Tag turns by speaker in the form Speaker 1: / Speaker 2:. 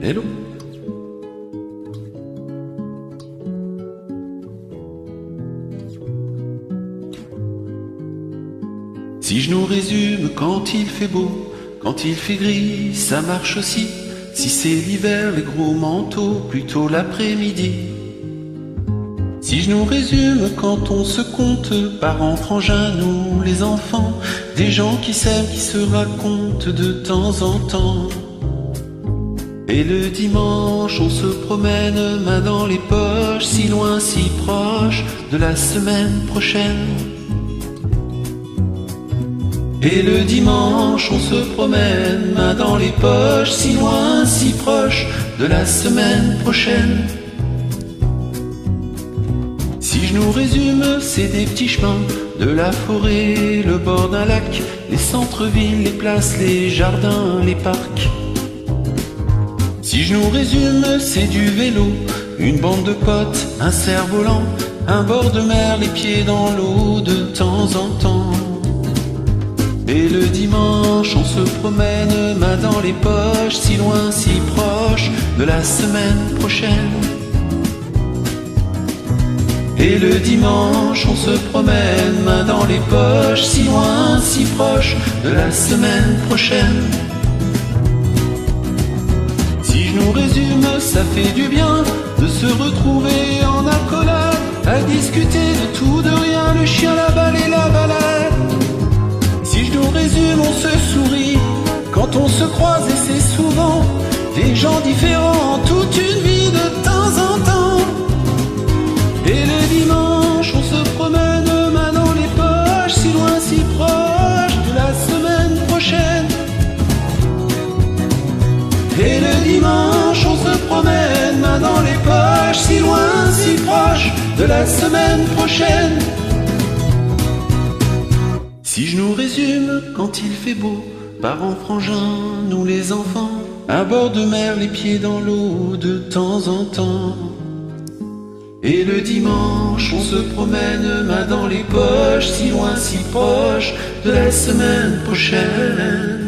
Speaker 1: Hello. Si je nous résume, quand il fait beau, quand il fait gris, ça marche aussi. Si c'est l'hiver, les gros manteaux, plutôt l'après-midi. Si je nous résume, quand on se compte, parents, frangins, nous les enfants, des gens qui s'aiment, qui se racontent de temps en temps. Et le dimanche, on se promène, main dans les poches, si loin, si proche de la semaine prochaine. Et le dimanche, on se promène, main dans les poches, si loin, si proche de la semaine prochaine. Si je nous résume, c'est des petits chemins, de la forêt, le bord d'un lac, les centres-villes, les places, les jardins, les parcs. Si je nous résume, c'est du vélo, une bande de potes, un cerf-volant, un bord de mer, les pieds dans l'eau de temps en temps. Et le dimanche, on se promène, main dans les poches, si loin, si proche de la semaine prochaine. Et le dimanche, on se promène, main dans les poches, si loin, si proche de la semaine prochaine. Si je nous résume, ça fait du bien de se retrouver en accolade, à discuter de tout, de rien, le chien, la balle et la balade. Si je nous résume, on se sourit quand on se croise, et c'est souvent des gens différents, toute une vie de temps en temps. Et le dimanche, on se promène, main dans les poches, si loin, si proche de la semaine prochaine. Et le dimanche, on se promène, main dans les poches, si loin, si proche de la semaine prochaine. Si je nous résume, quand il fait beau, parents, frangins, nous les enfants, à bord de mer, les pieds dans l'eau de temps en temps. Et le dimanche, on se promène, main dans les poches, si loin, si proche de la semaine prochaine.